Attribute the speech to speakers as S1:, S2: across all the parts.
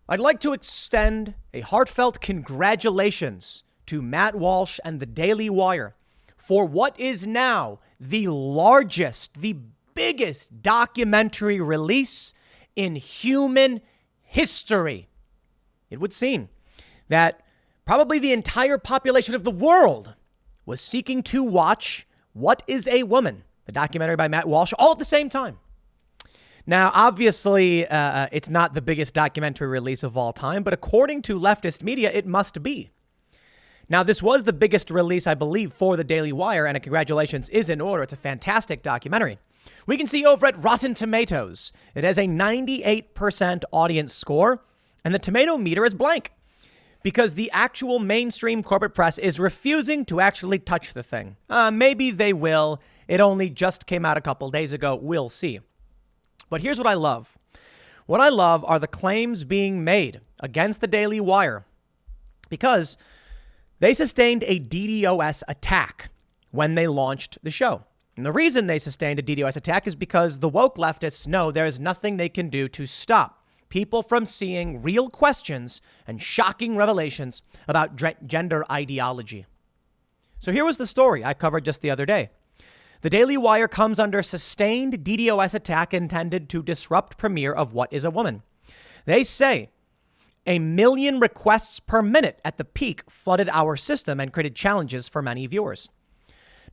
S1: I'd like to extend a heartfelt congratulations to Matt Walsh and the Daily Wire for what is now the largest, the biggest documentary release in human history. It would seem that probably the entire population of the world was seeking to watch What is a Woman, the documentary by Matt Walsh, all at the same time. Now, obviously, it's not the biggest documentary release of all time, but according to leftist media, it must be. Now, this was the biggest release, I believe, for the Daily Wire, and a congratulations is in order. It's a fantastic documentary. We can see over at Rotten Tomatoes, it has a 98% audience score, and the tomato meter is blank because the actual mainstream corporate press is refusing to actually touch the thing. Maybe they will. It only just came out a couple days ago. We'll see. But here's what I love. What I love are the claims being made against the Daily Wire because they sustained a DDoS attack when they launched the show. And the reason they sustained a DDoS attack is because the woke leftists know there is nothing they can do to stop people from seeing real questions and shocking revelations about gender ideology. So here was the story I covered just the other day. The Daily Wire comes under sustained DDoS attack intended to disrupt premiere of What is a Woman. They say 1 million requests per minute at the peak flooded our system and created challenges for many viewers.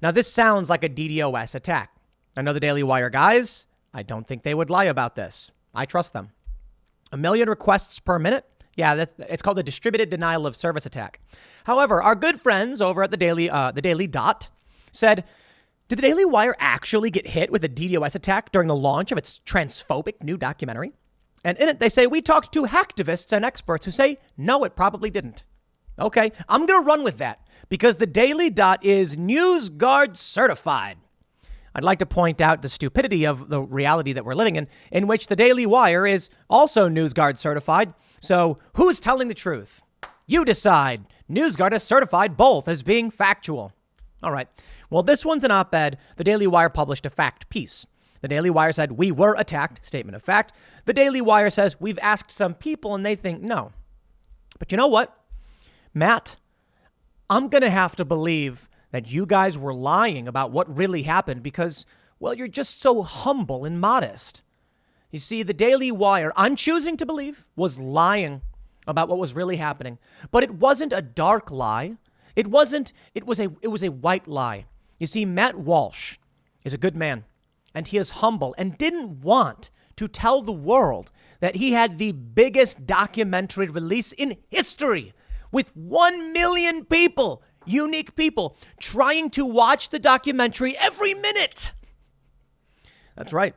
S1: Now, this sounds like a DDoS attack. I know the Daily Wire guys. I don't think they would lie about this. I trust them. 1 million requests per minute? Yeah, it's called a distributed denial of service attack. However, our good friends over at the Daily Dot said, did the Daily Wire actually get hit with a DDoS attack during the launch of its transphobic new documentary? And in it, they say, we talked to hacktivists and experts who say, no, it probably didn't. Okay, I'm going to run with that because the Daily Dot is NewsGuard certified. I'd like to point out the stupidity of the reality that we're living in which the Daily Wire is also NewsGuard certified. So who's telling the truth? You decide. NewsGuard has certified both as being factual. All right. Well, this one's an op-ed. The Daily Wire published a fact piece. The Daily Wire said, we were attacked. Statement of fact. The Daily Wire says, we've asked some people and they think no. But you know what, Matt? I'm going to have to believe that you guys were lying about what really happened because, well, you're just so humble and modest. You see, the Daily Wire, I'm choosing to believe, was lying about what was really happening. But it wasn't a dark lie. It was a white lie. You see, Matt Walsh is a good man, and he is humble and didn't want to tell the world that he had the biggest documentary release in history with 1 million people, unique people, trying to watch the documentary every minute. That's right.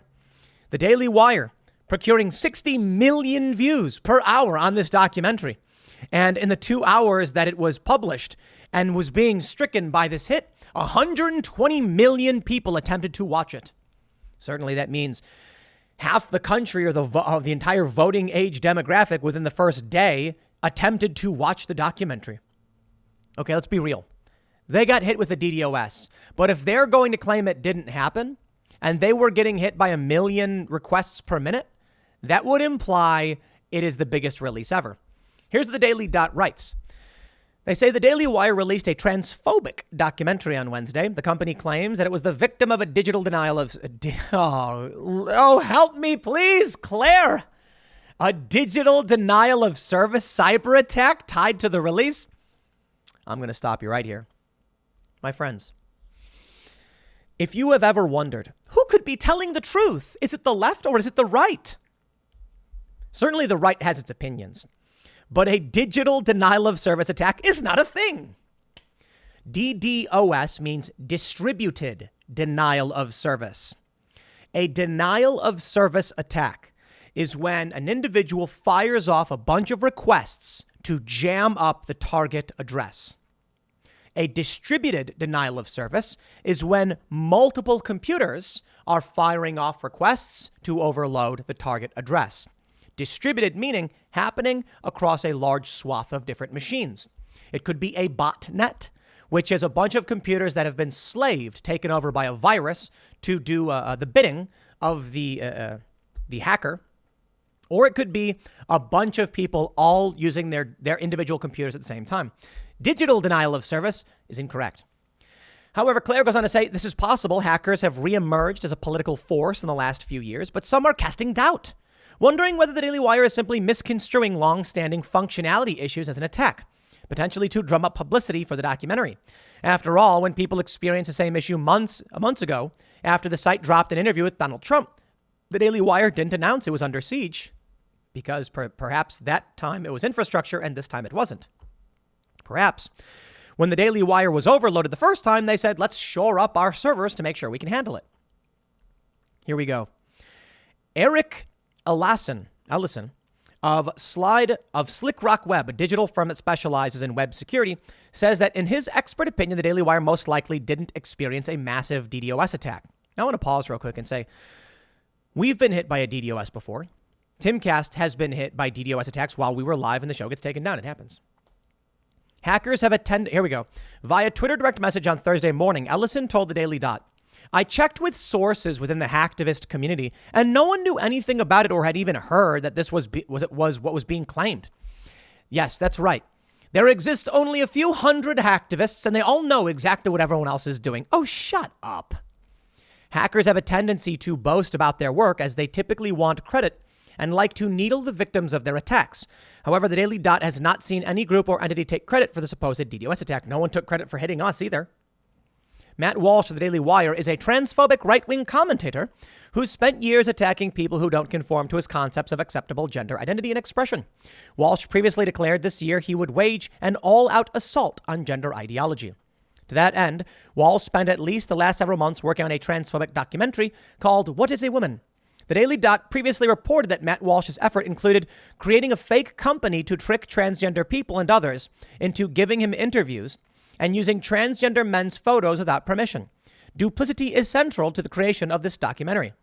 S1: The Daily Wire procuring 60 million views per hour on this documentary. And in the 2 hours that it was published and was being stricken by this hit, 120 million people attempted to watch it. Certainly that means half the country or the entire voting age demographic within the first day attempted to watch the documentary. Okay, let's be real. They got hit with a DDoS. But if they're going to claim it didn't happen and they were getting hit by 1 million requests per minute, that would imply it is the biggest release ever. Here's what the Daily Dot writes. They say the Daily Wire released a transphobic documentary on Wednesday. The company claims that it was the victim of a digital denial of... Oh, help me, please, Claire. A digital denial of service cyber attack tied to the release. I'm going to stop you right here. My friends, if you have ever wondered who could be telling the truth, is it the left or is it the right? Certainly the right has its opinions, but a digital denial of service attack is not a thing. DDoS means distributed denial of service. A denial of service attack is when an individual fires off a bunch of requests to jam up the target address. A distributed denial of service is when multiple computers are firing off requests to overload the target address. Distributed meaning happening across a large swath of different machines. It could be a botnet, which is a bunch of computers that have been slaved, taken over by a virus to do the bidding of the hacker. Or it could be a bunch of people all using their individual computers at the same time. Digital denial of service is incorrect. However, Claire goes on to say this is possible. Hackers have reemerged as a political force in the last few years, but some are casting doubt, wondering whether the Daily Wire is simply misconstruing long-standing functionality issues as an attack, potentially to drum up publicity for the documentary. After all, when people experienced the same issue months ago, after the site dropped an interview with Donald Trump, the Daily Wire didn't announce it was under siege because perhaps that time it was infrastructure and this time it wasn't. Perhaps when the Daily Wire was overloaded the first time, they said, let's shore up our servers to make sure we can handle it. Here we go. Eric Ellison of Slick Rock Web, a digital firm that specializes in web security, says that in his expert opinion, the Daily Wire most likely didn't experience a massive DDoS attack. Now, I want to pause real quick and say, we've been hit by a DDoS before. Timcast has been hit by DDoS attacks while we were live and the show gets taken down. It happens. Hackers have attended, here we go. Via Twitter direct message on Thursday morning, Ellison told the Daily Dot, I checked with sources within the hacktivist community and no one knew anything about it or had even heard that this was what was being claimed. Yes, that's right. There exists only a few hundred hacktivists and they all know exactly what everyone else is doing. Oh, shut up. Hackers have a tendency to boast about their work as they typically want credit and like to needle the victims of their attacks. However, the Daily Dot has not seen any group or entity take credit for the supposed DDoS attack. No one took credit for hitting us either. Matt Walsh of the Daily Wire is a transphobic right-wing commentator who's spent years attacking people who don't conform to his concepts of acceptable gender identity and expression. Walsh previously declared this year he would wage an all-out assault on gender ideology. To that end, Walsh spent at least the last several months working on a transphobic documentary called What is a Woman? The Daily Dot previously reported that Matt Walsh's effort included creating a fake company to trick transgender people and others into giving him interviews and using transgender men's photos without permission. Duplicity is central to the creation of this documentary.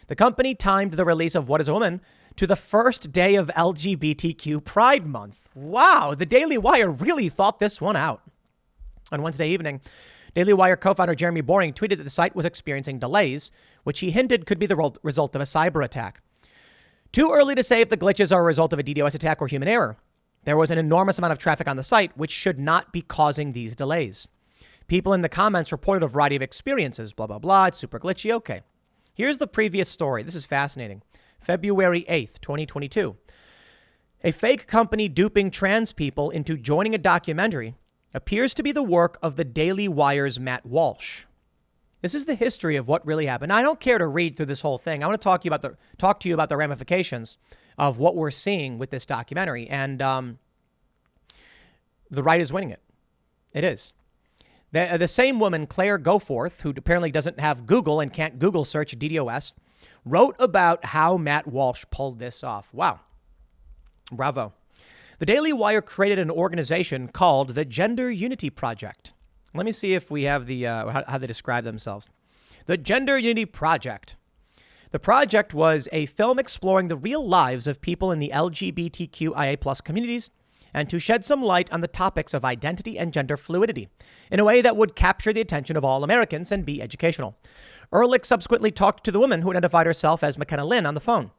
S1: The company timed the release of What is a Woman to the first day of LGBTQ Pride Month. Wow, the Daily Wire really thought this one out. On Wednesday evening, Daily Wire co-founder Jeremy Boring tweeted that the site was experiencing delays, which he hinted could be the result of a cyber attack. Too early to say if the glitches are a result of a DDoS attack or human error. There was an enormous amount of traffic on the site, which should not be causing these delays. People in the comments reported a variety of experiences, blah, blah, blah. It's super glitchy. Okay. Here's the previous story. This is fascinating. February 8th, 2022. A fake company duping trans people into joining a documentary appears to be the work of the Daily Wire's Matt Walsh. This is the history of what really happened. Now, I don't care to read through this whole thing. I want to talk to you about the ramifications of what we're seeing with this documentary. And the right is winning it. It is. The same woman, Claire Goforth, who apparently doesn't have Google and can't Google search DDoS, wrote about how Matt Walsh pulled this off. Wow. Bravo. The Daily Wire created an organization called the Gender Unity Project. Let me see if we have the how they describe themselves. The Gender Unity Project. The project was a film exploring the real lives of people in the LGBTQIA+ communities and to shed some light on the topics of identity and gender fluidity in a way that would capture the attention of all Americans and be educational. Ehrlich subsequently talked to the woman who identified herself as McKenna Lynn on the phone.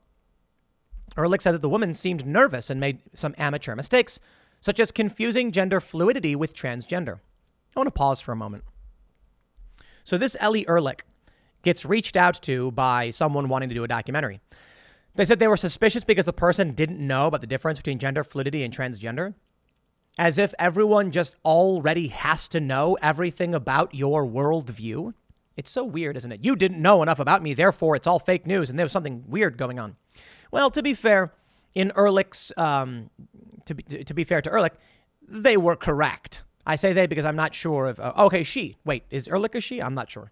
S1: Ehrlich said that the woman seemed nervous and made some amateur mistakes, such as confusing gender fluidity with transgender. I want to pause for a moment. So this Ellie Ehrlich gets reached out to by someone wanting to do a documentary. They said they were suspicious because the person didn't know about the difference between gender fluidity and transgender. As if everyone just already has to know everything about your worldview. It's so weird, isn't it? You didn't know enough about me, therefore it's all fake news and there was something weird going on. Well, to be fair, in Ehrlich's, to be fair to Ehrlich, they were correct. I say they because I'm not sure if, okay, she. Wait, is Ehrlich a she? I'm not sure.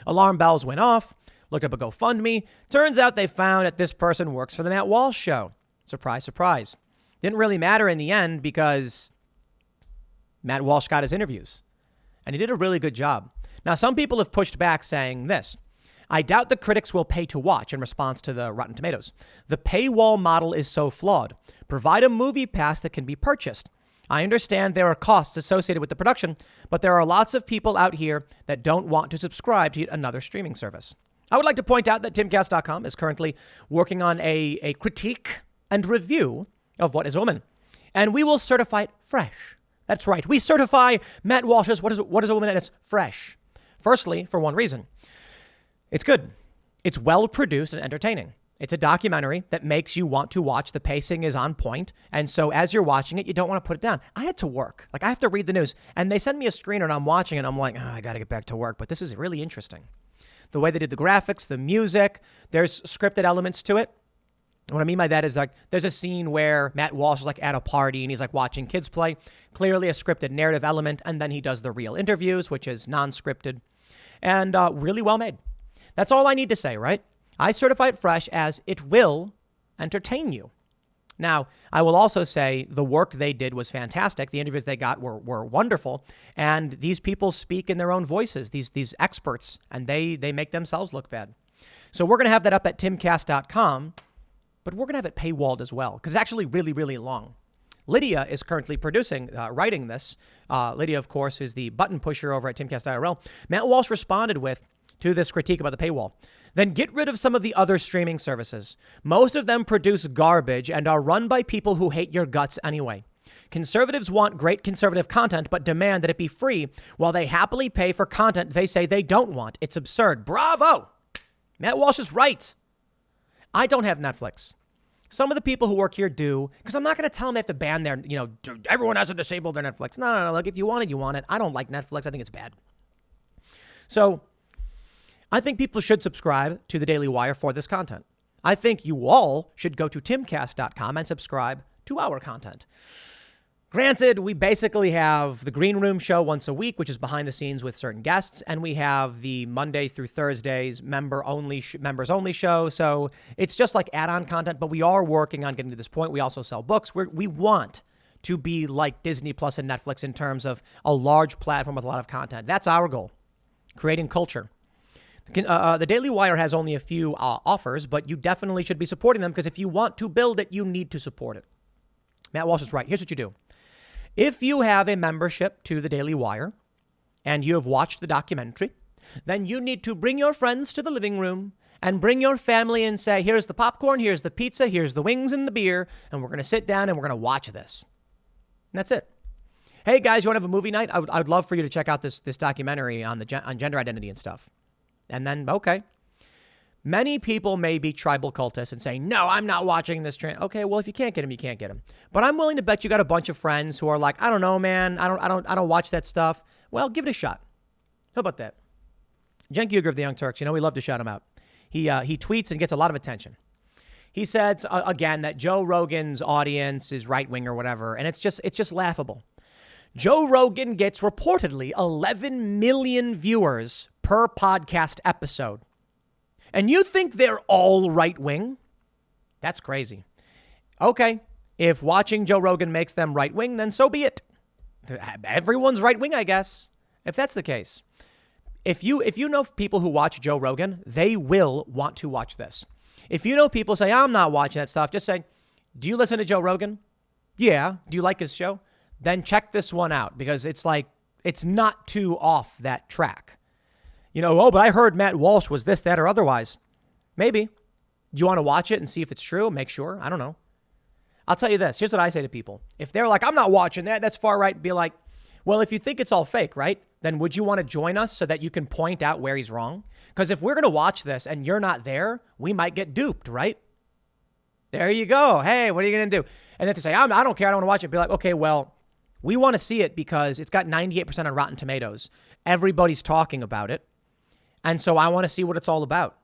S1: Alarm bells went off, looked up a GoFundMe. Turns out they found that this person works for the Matt Walsh show. Surprise, surprise. Didn't really matter in the end because Matt Walsh got his interviews. And he did a really good job. Now, some people have pushed back saying this. I doubt the critics will pay to watch in response to the Rotten Tomatoes. The paywall model is so flawed. Provide a movie pass that can be purchased. I understand there are costs associated with the production, but there are lots of people out here that don't want to subscribe to yet another streaming service. I would like to point out that timcast.com is currently working on a critique and review of What is a Woman. And we will certify it fresh. That's right. We certify Matt Walsh's What is a Woman, and it's fresh. Firstly, for one reason. It's good. It's well produced and entertaining. It's a documentary that makes you want to watch. The pacing is on point. And so as you're watching it, you don't want to put it down. I had to work. I have to read the news. And they send me a screener and I'm watching it. And I'm like, I got to get back to work. But this is really interesting. The way they did the graphics, the music, there's scripted elements to it. What I mean by that is there's a scene where Matt Walsh is at a party and he's watching kids play. Clearly a scripted narrative element. And then he does the real interviews, which is non-scripted and really well made. That's all I need to say, right? I certify it fresh as it will entertain you. Now, I will also say the work they did was fantastic. The interviews they got were wonderful. And these people speak in their own voices, these experts, and they make themselves look bad. So we're going to have that up at timcast.com, but we're going to have it paywalled as well because it's actually really, really long. Lydia is currently writing this. Lydia, of course, is the button pusher over at Timcast IRL. Matt Walsh responded to this critique about the paywall. Then get rid of some of the other streaming services. Most of them produce garbage and are run by people who hate your guts anyway. Conservatives want great conservative content, but demand that it be free while they happily pay for content they say they don't want. It's absurd. Bravo! Matt Walsh is right. I don't have Netflix. Some of the people who work here do, because I'm not going to tell them they have to ban their, everyone has to disable their Netflix. No. Look, if you want it, you want it. I don't like Netflix. I think it's bad. So I think people should subscribe to the Daily Wire for this content. I think you all should go to timcast.com and subscribe to our content. Granted, we basically have the Green Room show once a week, which is behind the scenes with certain guests, and we have the Monday through Thursdays members only show. So it's just add-on content, but we are working on getting to this point. We also sell books. We want to be like Disney Plus and Netflix in terms of a large platform with a lot of content. That's our goal, creating culture. The Daily Wire has only a few offers, but you definitely should be supporting them because if you want to build it, you need to support it. Matt Walsh is right. Here's what you do. If you have a membership to the Daily Wire and you have watched the documentary, then you need to bring your friends to the living room and bring your family and say, here's the popcorn, here's the pizza, here's the wings and the beer, and we're going to sit down and we're going to watch this. And that's it. Hey, guys, you want to have a movie night? I would love for you to check out this documentary on gender identity and stuff. And then, okay. Many people may be tribal cultists and say, no, I'm not watching this. Okay, well, if you can't get them, you can't get them. But I'm willing to bet you got a bunch of friends who are like, I don't know, man. I don't watch that stuff. Well, give it a shot. How about that? Cenk Uygur of the Young Turks, we love to shout him out. He tweets and gets a lot of attention. He said, again, that Joe Rogan's audience is right-wing or whatever, and it's just laughable. Joe Rogan gets reportedly 11 million viewers per podcast episode. And you think they're all right-wing? That's crazy. Okay, if watching Joe Rogan makes them right-wing, then so be it. Everyone's right-wing, I guess, if that's the case. If you know people who watch Joe Rogan, they will want to watch this. If you know people say, I'm not watching that stuff, just say, do you listen to Joe Rogan? Yeah. Do you like his show? Then check this one out because it's not too off that track. But I heard Matt Walsh was this, that, or otherwise. Maybe. Do you want to watch it and see if it's true? Make sure. I don't know. I'll tell you this. Here's what I say to people. If they're like, I'm not watching that, that's far right, be like, well, if you think it's all fake, right? Then would you want to join us so that you can point out where he's wrong? Because if we're going to watch this and you're not there, we might get duped, right? There you go. Hey, what are you going to do? And then to say, I don't care, I don't want to watch it. Be like, okay, well, we want to see it because it's got 98% on Rotten Tomatoes. Everybody's talking about it. And so I want to see what it's all about.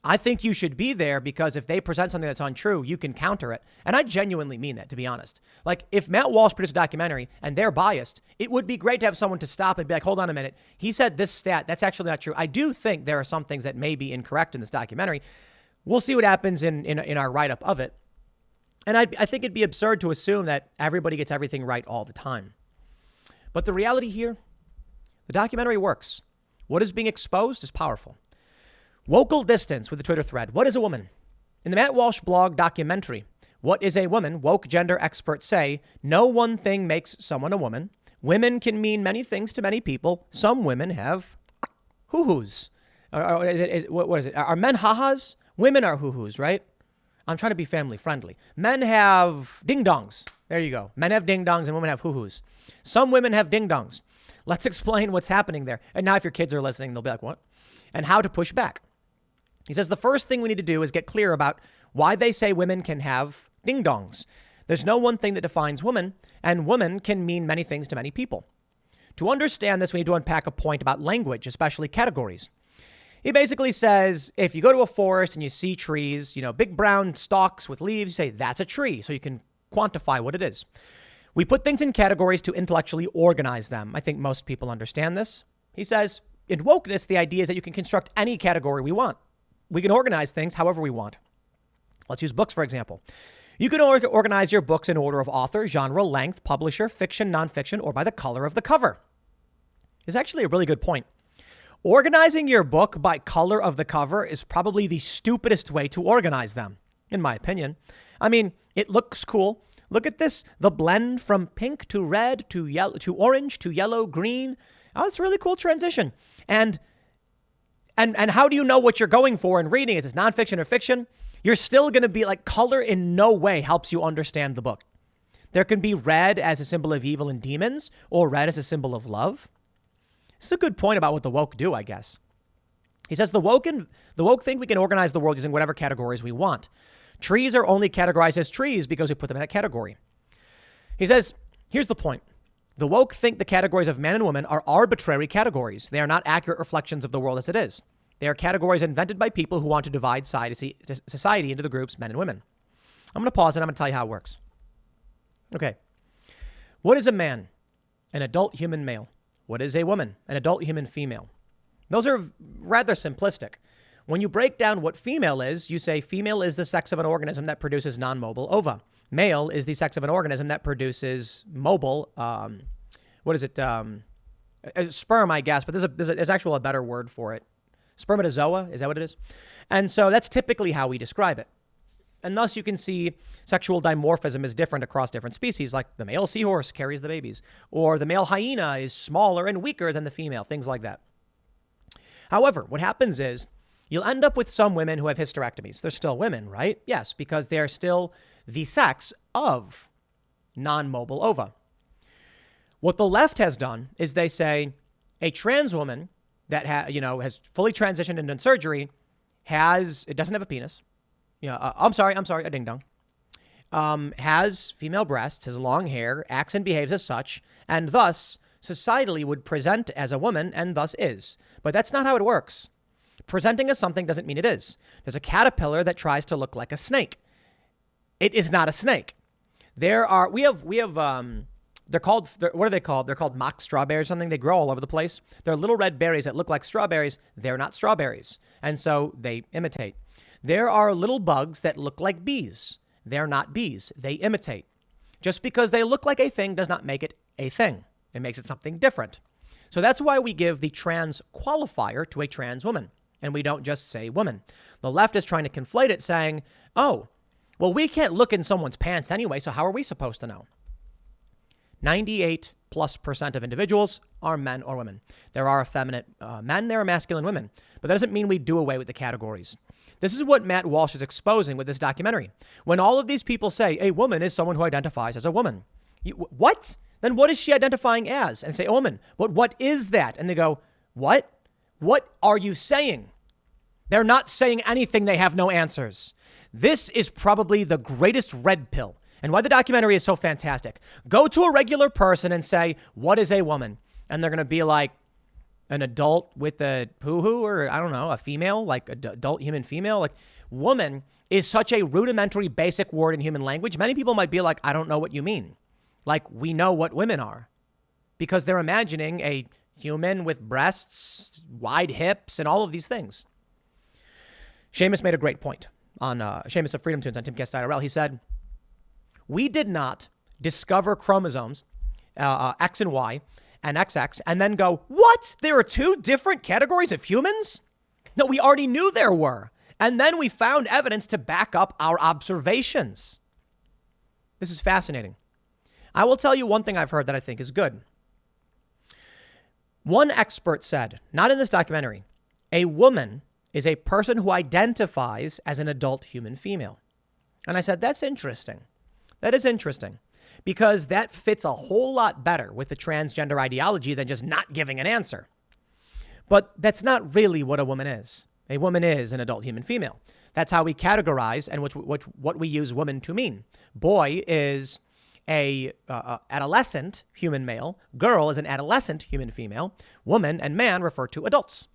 S1: I think you should be there because if they present something that's untrue, you can counter it. And I genuinely mean that, to be honest. If Matt Walsh produced a documentary and they're biased, it would be great to have someone to stop and be like, hold on a minute. He said this stat. That's actually not true. I do think there are some things that may be incorrect in this documentary. We'll see what happens in our write-up of it. And I think it'd be absurd to assume that everybody gets everything right all the time. But the reality here, the documentary works. What is being exposed is powerful. Wocal distance with the Twitter thread. What is a woman? In the Matt Walsh blog documentary, What is a Woman? Woke gender experts say, no one thing makes someone a woman. Women can mean many things to many people. Some women have hoo-hoos. Or what is it? Are men ha-has? Women are hoo-hoos, right? I'm trying to be family friendly. Men have ding-dongs. There you go. Men have ding-dongs and women have hoo-hoos. Some women have ding-dongs. Let's explain what's happening there. And now if your kids are listening, they'll be like, what? And how to push back. He says the first thing we need to do is get clear about why they say women can have ding-dongs. There's no one thing that defines woman, and woman can mean many things to many people. To understand this, we need to unpack a point about language, especially categories. He basically says, if you go to a forest and you see trees, big brown stalks with leaves, you say, that's a tree, so you can quantify what it is. We put things in categories to intellectually organize them. I think most people understand this. He says, in wokeness, the idea is that you can construct any category we want. We can organize things however we want. Let's use books, for example. You can organize your books in order of author, genre, length, publisher, fiction, nonfiction, or by the color of the cover. It's actually a really good point. Organizing your book by color of the cover is probably the stupidest way to organize them, in my opinion. I mean, it looks cool. Look at this, the blend from pink to red to yellow to orange to yellow, green. Oh, it's a really cool transition. And how do you know what you're going for in reading? Is it nonfiction or fiction? You're still going to be like, color in no way helps you understand the book. There can be red as a symbol of evil and demons, or red as a symbol of love. This is a good point about what the woke do, I guess. He says the woke think we can organize the world using whatever categories we want. Trees are only categorized as trees because we put them in a category. He says, here's the point. The woke think the categories of man and woman are arbitrary categories. They are not accurate reflections of the world as it is. They are categories invented by people who want to divide society into the groups men and women. I'm going to pause and I'm going to tell you how it works. Okay. What is a man? An adult human male. What is a woman? An adult human female. Those are rather simplistic. When you break down what female is, you say female is the sex of an organism that produces non-mobile ova. Male is the sex of an organism that produces mobile, sperm, I guess, but there's actually a better word for it. Spermatozoa, is that what it is? And so that's typically how we describe it. And thus you can see sexual dimorphism is different across different species, like the male seahorse carries the babies, or the male hyena is smaller and weaker than the female, things like that. However, what happens is you'll end up with some women who have hysterectomies. They're still women, right? Yes, because they're still the sex of non-mobile ova. What the left has done is they say a trans woman that has fully transitioned into surgery it doesn't have a penis. I'm sorry, a ding dong. Has female breasts, has long hair, acts and behaves as such, and thus societally would present as a woman and thus is. But that's not how it works. Presenting as something doesn't mean it is. There's a caterpillar that tries to look like a snake. It is not a snake. They're called, what are they called? They're called mock strawberries or something. They grow all over the place. They're little red berries that look like strawberries. They're not strawberries. And so they imitate. There are little bugs that look like bees. They're not bees. They imitate. Just because they look like a thing does not make it a thing. It makes it something different. So that's why we give the trans qualifier to a trans woman. And we don't just say woman. The left is trying to conflate it, saying, oh, well, we can't look in someone's pants anyway, so how are we supposed to know? 98+% of individuals are men or women. There are effeminate men, there are masculine women. But that doesn't mean we do away with the categories. This is what Matt Walsh is exposing with this documentary. When all of these people say a woman is someone who identifies as a woman. What? Then what is she identifying as? And say, a woman. What is that? And they go, what? What are you saying? They're not saying anything. They have no answers. This is probably the greatest red pill. And why the documentary is so fantastic. Go to a regular person and say, what is a woman? And they're going to be like, an adult with a hoo-hoo, or I don't know, a female, like adult human female. Like, woman is such a rudimentary basic word in human language. Many people might be like, I don't know what you mean. Like, we know what women are because they're imagining a human with breasts, wide hips, and all of these things. Seamus made a great point on Seamus of Freedom Tunes on Timcast.IRL. He said, we did not discover chromosomes, X and Y, and XX, and then go, what? There are two different categories of humans? No, we already knew there were. And then we found evidence to back up our observations. This is fascinating. I will tell you one thing I've heard that I think is good. One expert said, not in this documentary, A woman is a person who identifies as an adult human female. And I said, that's interesting. That is interesting because that fits a whole lot better with the transgender ideology than just not giving an answer. But that's not really what a woman is. A woman is an adult human female. That's how we categorize and what we use woman to mean. Boy is a adolescent human male. Girl is an adolescent human female. Woman and man refer to adults.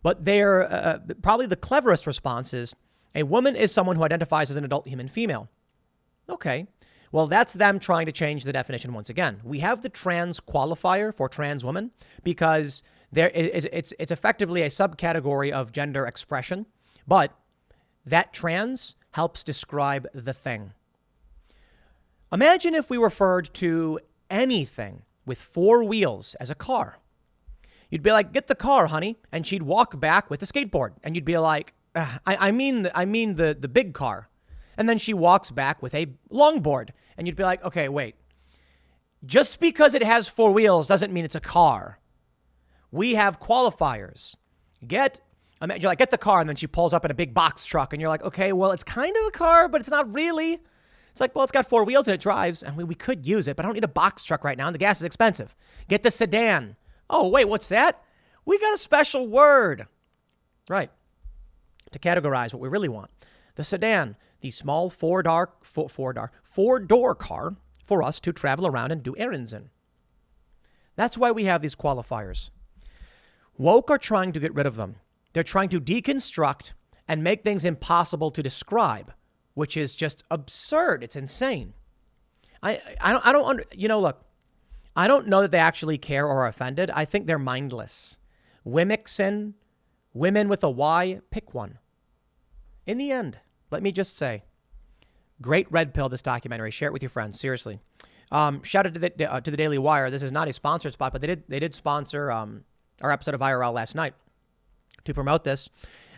S1: But they're probably the cleverest response is a woman is someone who identifies as an adult human female. Okay, well, that's them trying to change the definition once again. We have the trans qualifier for trans woman because it's effectively a subcategory of gender expression, but that trans helps describe the thing. Imagine if we referred to anything with four wheels as a car. You'd be like, get the car, honey. And she'd walk back with a skateboard. And you'd be like, I mean the big car. And then she walks back with a longboard. And you'd be like, okay, wait. Just because it has four wheels doesn't mean it's a car. We have qualifiers. You're like, get the car. And then she pulls up in a big box truck. And you're like, okay, well, it's kind of a car, but it's not really. It's like, well, it's got four wheels and it drives. And we could use it, but I don't need a box truck right now. And the gas is expensive. Get the sedan. Oh, wait, what's that? We got a special word. Right. To categorize what we really want. The sedan, the small four-door car for us to travel around and do errands in. That's why we have these qualifiers. Woke are trying to get rid of them. They're trying to deconstruct and make things impossible to describe, which is just absurd. It's insane. Look, I don't know that they actually care or are offended. I think they're mindless. Wimixin, women with a Y, pick one. In the end, let me just say, great red pill, this documentary. Share it with your friends. Seriously. Shout out to the Daily Wire. This is not a sponsored spot, but they did sponsor our episode of IRL last night to promote this.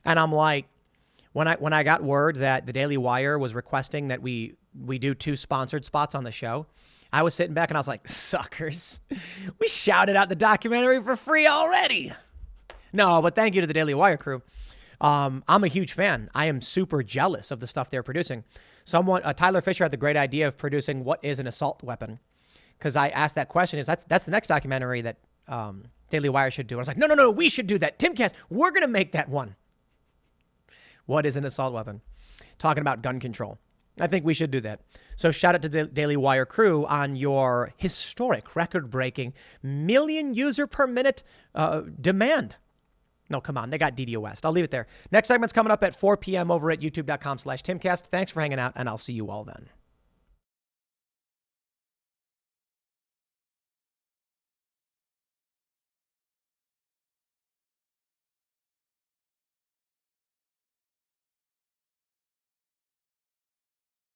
S1: And I'm like, when I got word that the Daily Wire was requesting that we do 2 sponsored spots on the show, I was sitting back and I was like, suckers, we shouted out the documentary for free already. No, but thank you to the Daily Wire crew. I'm a huge fan. I am super jealous of the stuff they're producing. Tyler Fisher had the great idea of producing what is an assault weapon. Because I asked that question. That's the next documentary that Daily Wire should do. I was like, no, we should do that. Timcast, we're going to make that one. What is an assault weapon? Talking about gun control. I think we should do that. So shout out to the Daily Wire crew on your historic, record-breaking, million user per minute demand. No, come on. They got DDoS. I'll leave it there. Next segment's coming up at 4 p.m. over at youtube.com/Timcast. Thanks for hanging out, and I'll see you all then.